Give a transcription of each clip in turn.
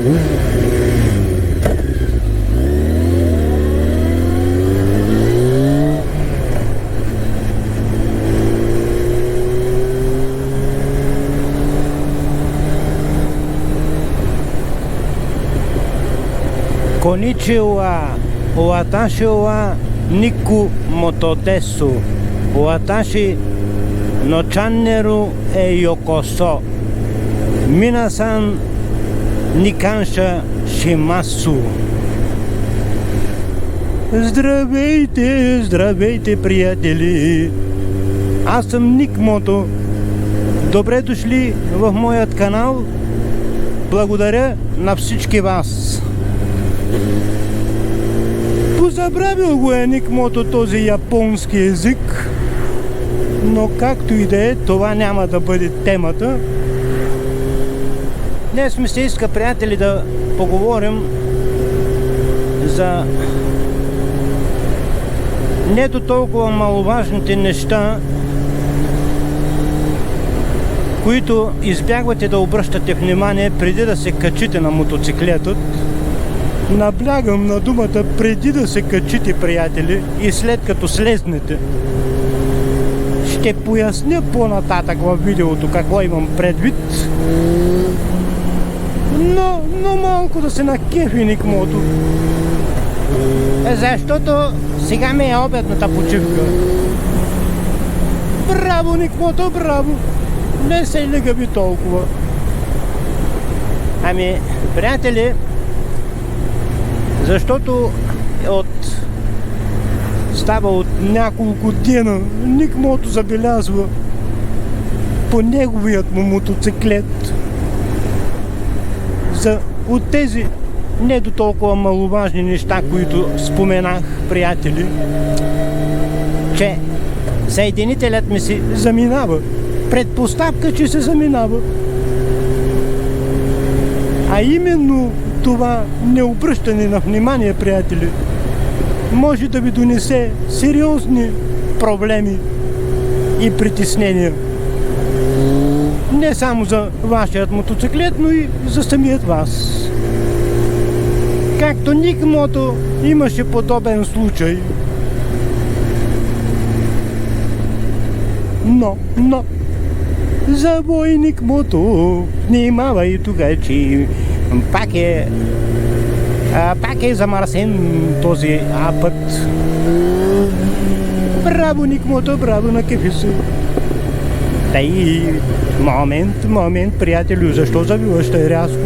Konnichiwa, watashi wa Niku Motodesu. Watashi no channel e yokoso. Minasan ni kansha shimasu. Здравейте, здравейте, приятели! Аз съм Ник Мото. Добре дошли в моят канал. Благодаря на всички вас. Позабравил го е Ник Мото този японски език, но както и да е, това няма да бъде темата. Днес ми се иска, приятели, да поговорим за не до толкова маловажните неща, които избягвате да обръщате внимание преди да се качите на мотоциклетът. Наблягам на думата преди да се качите, приятели, и след като слезнете. Ще поясня по-нататък във видеото какво имам предвид, но малко да се накефи Ник Мото. Защото сега ми е обедната почивка. Браво, Ник Мото, браво! Не се легави толкова. Ами, приятели, защото става от няколко дена Ник Мото забелязва по неговият му мотоциклет от тези не до толкова маловажни неща, които споменах, приятели, че съединителят ми се заминава. Предпоставка, че се заминава. А именно това необръщане на внимание, приятели, може да ви донесе сериозни проблеми и притеснения. Не само за вашият мотоциклет, но и за самият вас. Както Ник Мото имаше подобен случай. Но завой Ник Мото, внимавай тогава, че пак е замърсен този път. Браво, Ник Мото, браво, на кефи се. Тай, момент, приятелю, защо завиваш тъй рязко?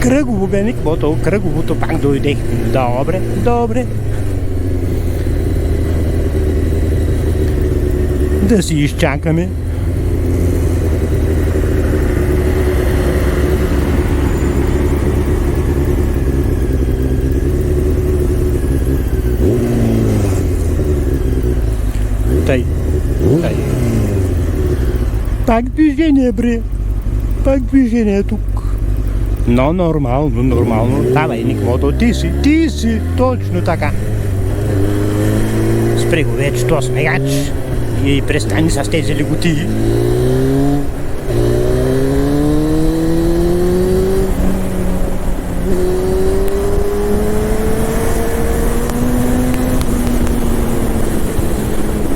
Кръгово бе, Ник Мото, кръговото пак дойдех. Добре. Да си изчакаме. Тай. Пак движение, бре. Пак движение тук. Но нормално. Давай, Ник Мото, ти си, точно така. Спри го вече, то смегач. И престани с тези лиготии.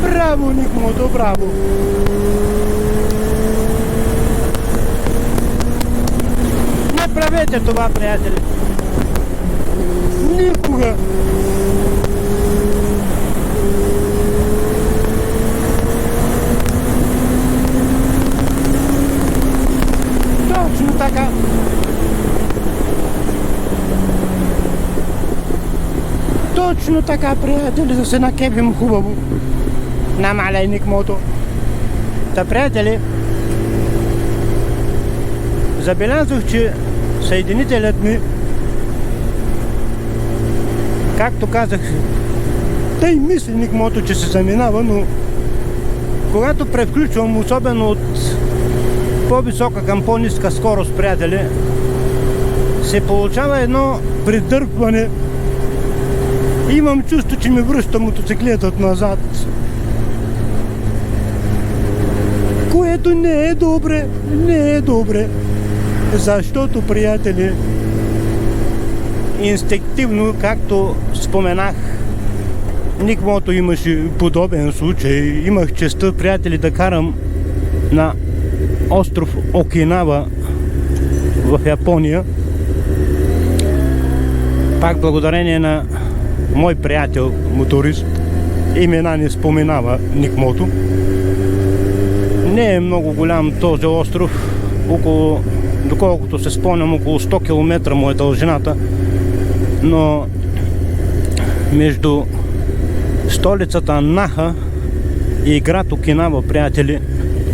Браво, Ник Мото, браво! Не правете това, приятели! Никога! Точно така! Точно така, приятели, да се накепим хубаво. Намаляй, Ник Мото. Та, приятели, забелязах, че съединителят ми, както казах, тъй мисли Ник Мото, че се заминава, но когато превключвам, особено от по-висока към по-ниска скорост, приятели, се получава едно придърпване. Имам чувство, че ми връща мотоциклетът назад. Което не е добре. Защото, приятели, инстинктивно, както споменах, Никмото имаше подобен случай. Имах честта, приятели, да карам на остров Окинава в Япония. Пак благодарение на мой приятел, моторист, имена не споменава Никмото. Не е много голям този остров, доколкото се спомням, около 100 км му е дължината, но между столицата Наха и град Окинава, приятели,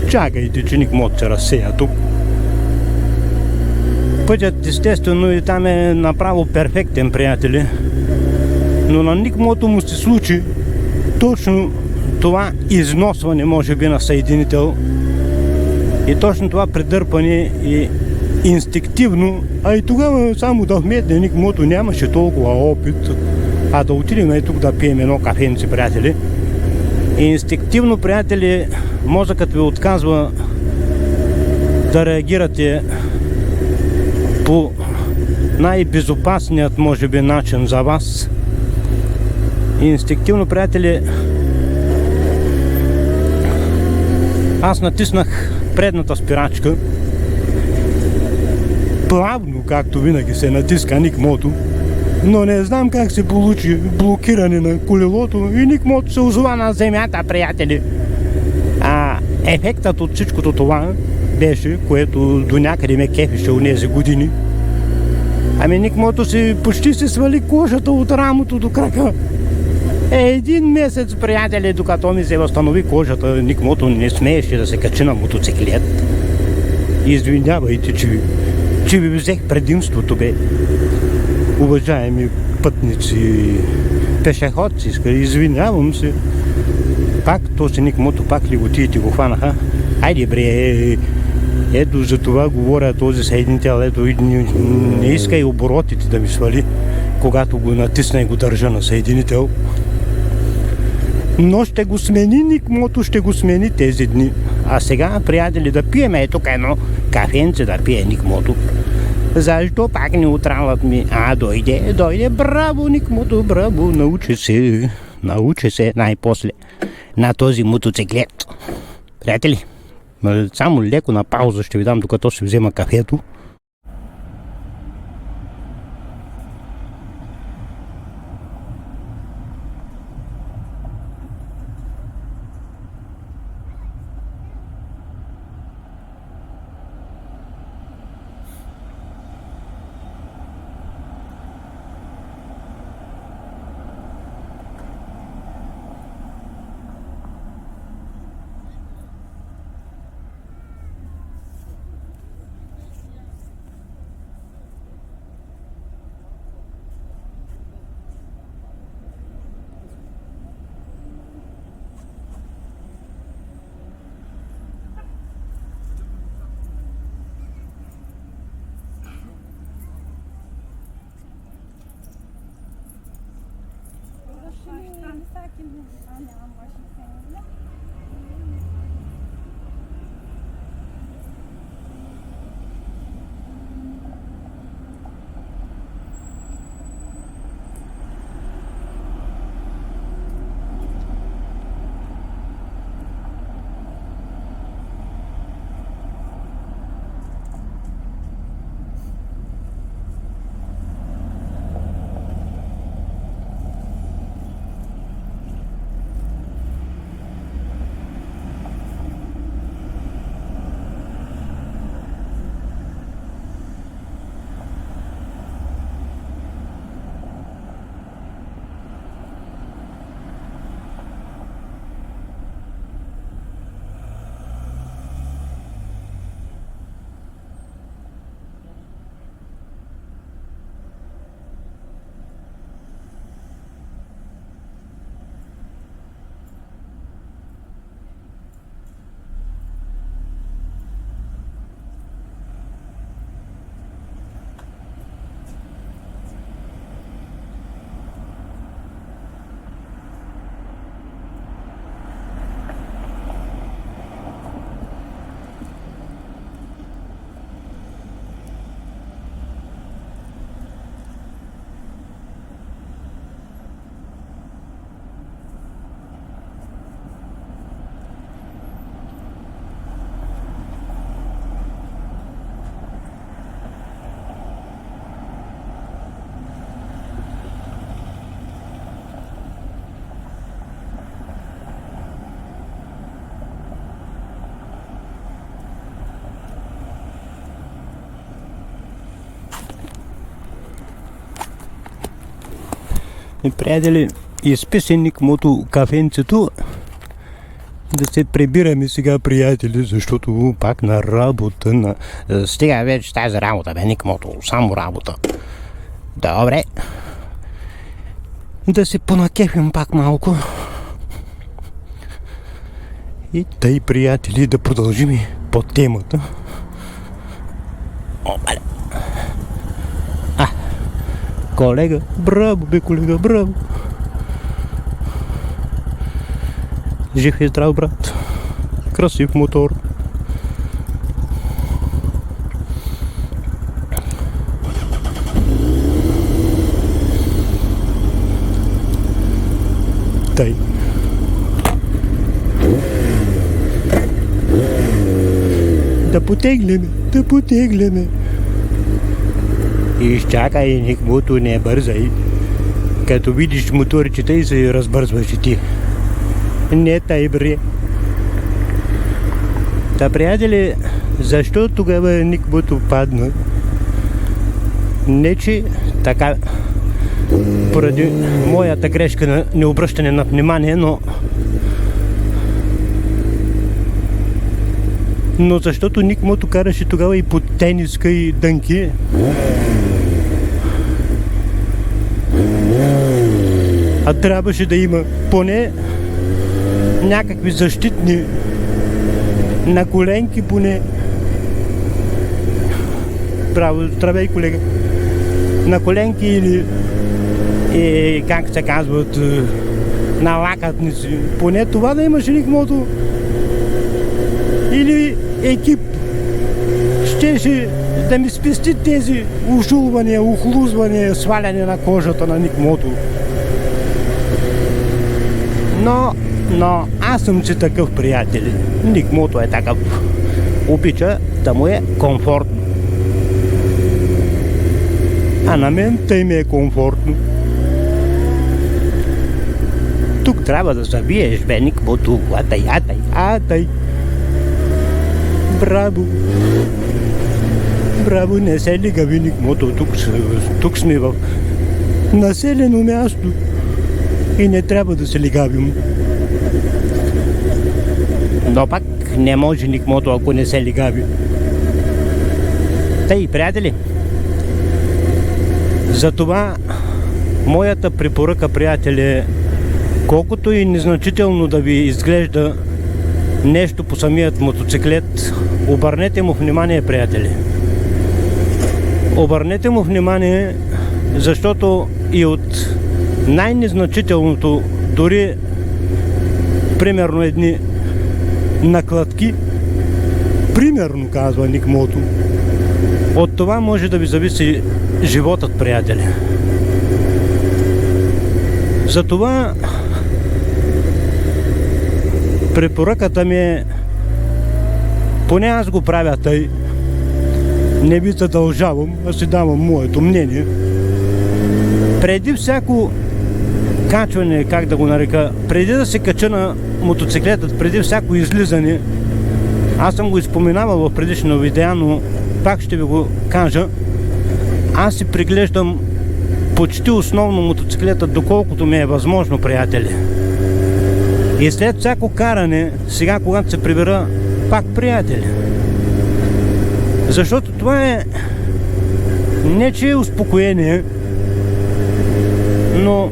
чакайте, че Никмото се разсея тук. Пътят, естествено, и там е направо перфектен, приятели, но на Никмото му се случи точно това износване, може би, на съединител и точно това предърпане и инстинктивно, а и тогава само да вметне Никмото нямаше толкова опит, а да отидем и тук да пием едно кафенце, приятели. И инстинктивно, приятели, мозъкът ви отказва да реагирате по най-безопасният, може би, начин за вас. Инстинктивно, приятели, аз натиснах предната спирачка. Плавно, както винаги се натиска Никмото, но не знам как се получи блокиране на колелото и Никмото се озова на земята, приятели. Ефектът от всичкото това беше, което до някъде ме кефеше у нези години. Никмото си почти се свали кожата от рамото до крака. Един месец, приятели, докато ми се възстанови кожата, Никмото не смееше да се качи на мотоциклет. Извинявайте, че ви взех предимството, бе. Уважаеми пътници, пешеходци, извинявам се. Пак този Никмото, пак ли отидете го хванаха? Айде, бре, ето за това говоря този съединител, ето не иска и оборотите да ми свали, когато го натисна и го държа на съединител. Но ще го смени Никмото, ще го смени тези дни. А сега, приятели, да пиеме тук едно кафенце да пие Никмото. Защо пак неутралът ми? Дойде, браво Никмото, браво, научи се най-после на този мотоциклет. Приятели, само леко на пауза ще ви дам, докато ще взема кафето. И, приятели, изписаник мото кафенцето. Да се прибираме сега, приятели, защото пак на работа. Стига вече тази работа, бе, никмото, само работа. Добре. Да се понакефим пак малко. И тъй, приятели, да продължим по темата. Опале. Колега, браво, бе, колега, браво. Жив и здрав, брат. Красив мотор. Тъй. Да потегляме. Изчакай, никмото не бързай. Като видиш моторчета и се разбързваш и ти. Не тъй, бре. Та, приятели, защо тогава никмото падна? Не, че така, поради моята грешка на необръщане на внимание, но защото никмото караше тогава и по тениска и дънки. А трябваше да има поне някакви защитни на коленки поне. Браво, здравей, колега. На коленки или как се казват, на лакътници. Поне това да имаше никмото. Или екип щеше да ми спести тези ушулвания, ухлузвания, сваляне на кожата на никмото. Но аз съм си такъв, приятели. Никмото е такъв. Обича да му е комфортно. А на мен тъй ми е комфортно. Тук трябва да завиеш, бе, никмото. Атай. Браво, не се лигави никмото. Тук сме в населено място. И не трябва да се лигавим. Но пак не може никмото, ако не се лигави. Тъй, приятели, затова моята препоръка, приятели, колкото и незначително да ви изглежда нещо по самият мотоциклет, обърнете му внимание, приятели. Обърнете му внимание, защото и от най-незначителното, дори примерно едни накладки, примерно, казва никмото, от това може да ви зависи животът, приятели. Затова препоръката ми е, поне аз го правя тъй, не ви задължавам, аз си давам моето мнение. Преди всяко качване, как да го нарека, преди да се кача на мотоциклетът, преди всяко излизане, аз съм го изпоменавал в предишно видео, но пак ще ви го кажа, аз си преглеждам почти основно мотоциклетът, доколкото ми е възможно, приятели. И след всяко каране, сега когато се прибера, пак, приятели. Защото това е не че е успокоение, но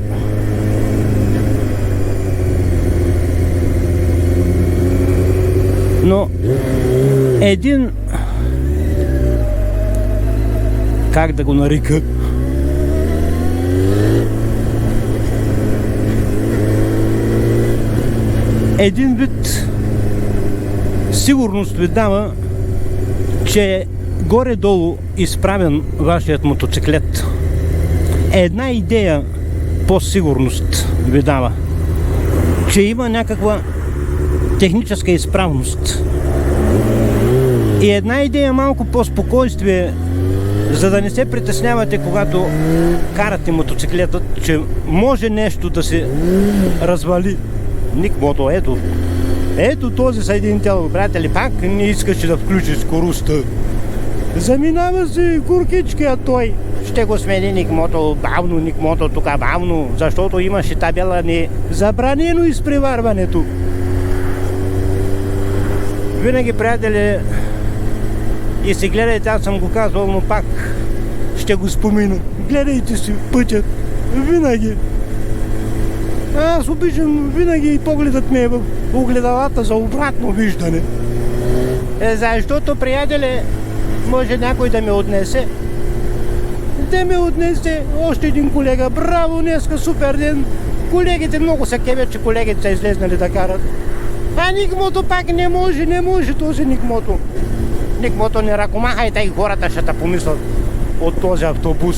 един, как да го нарека, един вид сигурност ви дава, че горе-долу изправен вашият мотоциклет. Една идея по-сигурност ви дава, че има някаква техническа изправност. И една идея малко по-спокойствие, за да не се притеснявате, когато карате мотоциклетът, че може нещо да се развали. Никмото, ето този съединител, приятели, пак не искаше да включи скоростта. Заминава си горкичкия той. ще го смени Никмото, бавно Никмото, тук бавно, защото имаше табела не забранено изпреварването. Винаги, приятели, и си гледайте, аз съм го казвал, но пак ще го спомена. Гледайте си пътят, винаги. Аз обичам винаги и погледът ми е в огледалата за обратно виждане. Защото, приятели, може някой да ме отнесе. Да ме отнесе още един колега. Браво, днеска супер ден. Колегите много са кебят, че колегите са излезнали да карат. А Никмото пак не може този Никмото. Никмото не ръкомахайте и хората ще те помислят от този автобус.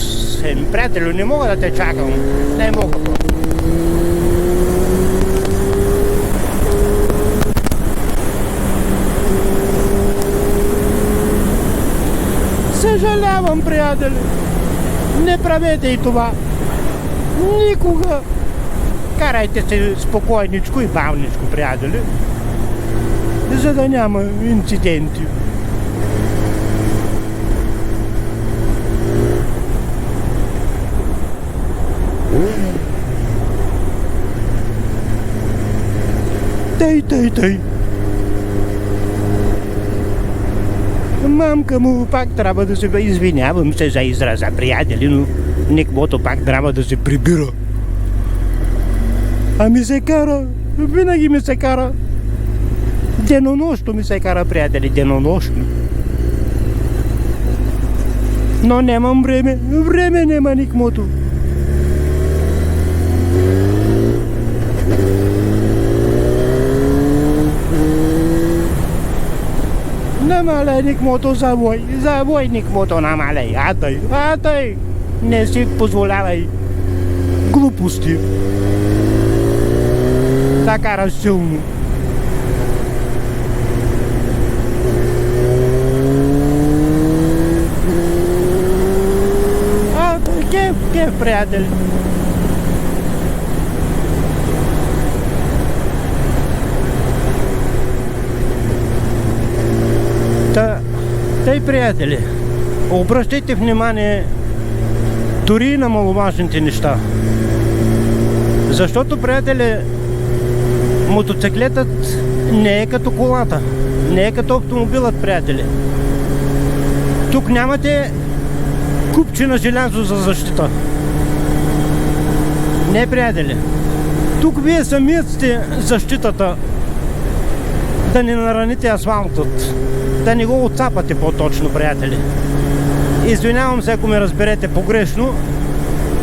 Приятелю, не мога да те чакам. Не мога. Съжалявам, приятели. Не правете и това. Никога. Карайте се спокойничко и бавничко, приятели. За да няма инциденти. Тъй. Мамка му пак трябва да се извинявам се за израза, приятели, но Никмото пак трябва да се прибира. А ми се кара, винаги ми се кара. Денонощно ми се кара, приятели, денонощно. Но нямам време, няма Никмото. Намаляй, Никмото, завой, Никмото, намаляй, атай, не си позволявай глупости. Да караш силно. Кеф, приятели. Тъй, приятели, обръщайте внимание дори и на маловажните неща. Защото, приятели, мотоциклетът не е като колата, не е като автомобилът, приятели. Тук нямате купче на желязо за защита. Не, приятели. Тук вие самият сте защитата да не нараните асфалтът. Да не го отцапате по-точно, приятели. Извинявам се, ако ме разберете погрешно,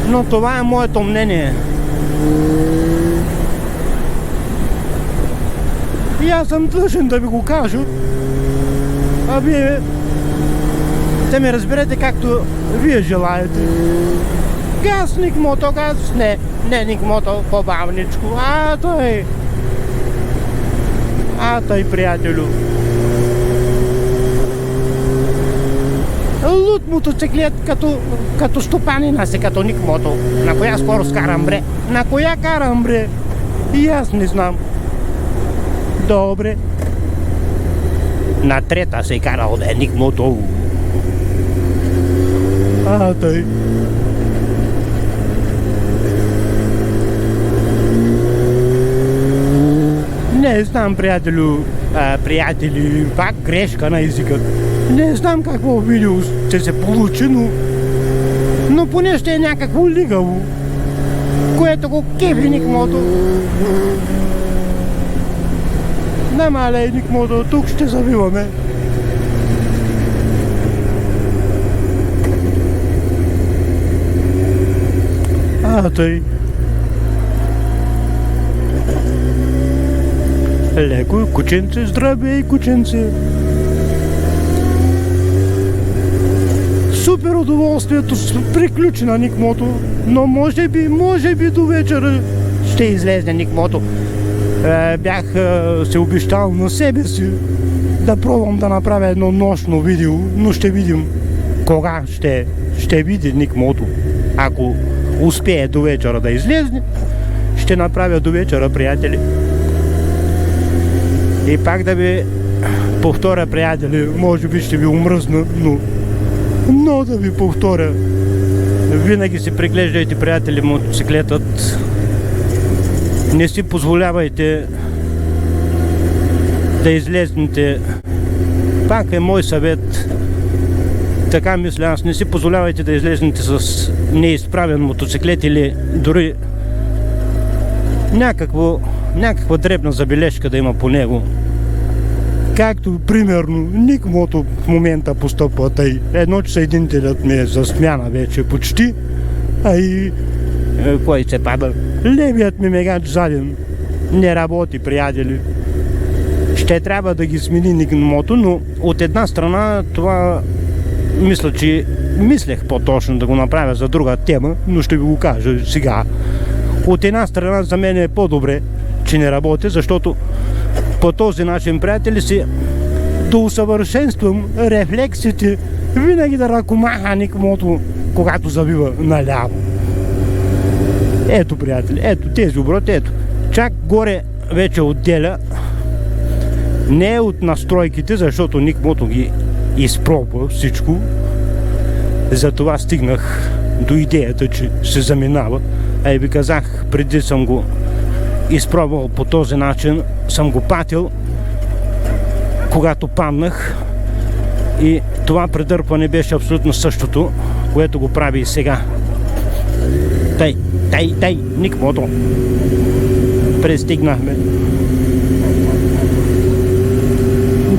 но това е моето мнение. И аз съм длъжен да ви го кажа, а вие да ме разберете както вие желаете. Газ, Никмото, газ, не Никмото, по-бавничко. Тъй, приятелю. Луд мотоциклет като стопанина си, като Никмото. На коя скорост карам, бре? На коя карам, бре? И аз не знам. Добре. На трета се карал да е Никмото. Тъй. Не знам, приятели, пак грешка на езика. Не знам какво видео ще се получи, но поне ще е някакво лигаво, което го кефи Никмото. Намаляй, Никмото, тук ще завиваме. Тъй. Леко, кученце, здравей, кученце. Супер удоволствието приключи на Никмото, но може би до вечера ще излезе Никмото. Бях се обещал на себе си да пробвам да направя едно нощно видео, но ще видим кога ще види Никмото. Ако успее до вечера да излезне, ще направя до вечера, приятели. И пак да ви повторя, приятели, може би ще ви омръзна, но да ви повторя. Винаги си преглеждайте, приятели, мотоциклетът. Не си позволявайте да излезнете. Пак е мой съвет. Така мисля аз. Не си позволявайте да излезнете с неизправен мотоциклет или дори някаква дребна забележка да има по него. Както, примерно, Ник Мото в момента постъпва тъй. Едно, че съединителят ми е за смяна вече почти, а и кой се пада? Левият ми мегач заден не работи, приятели. Ще трябва да ги смени Ник Мото, но от една страна това мислех по-точно да го направя за друга тема, но ще ви го кажа сега. От една страна за мен е по-добре, че не работи, защото по този начин, приятели, си да усъвършенствам рефлексите винаги да ръкомаха Ник Мото, когато завива наляво. Ето, приятели, ето тези обороти, ето. Чак горе вече отделя. Не е от настройките, защото Ник Мото ги изпробва всичко. Затова стигнах до идеята, че се заминава. А и ви казах, преди съм го изпробвал по този начин, съм го патил, когато паднах, и това предърпване беше абсолютно същото, което го прави и сега. Тъй, Ник Мото. Пристигнахме.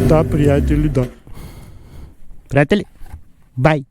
Да, приятели, да. Приятели, бай!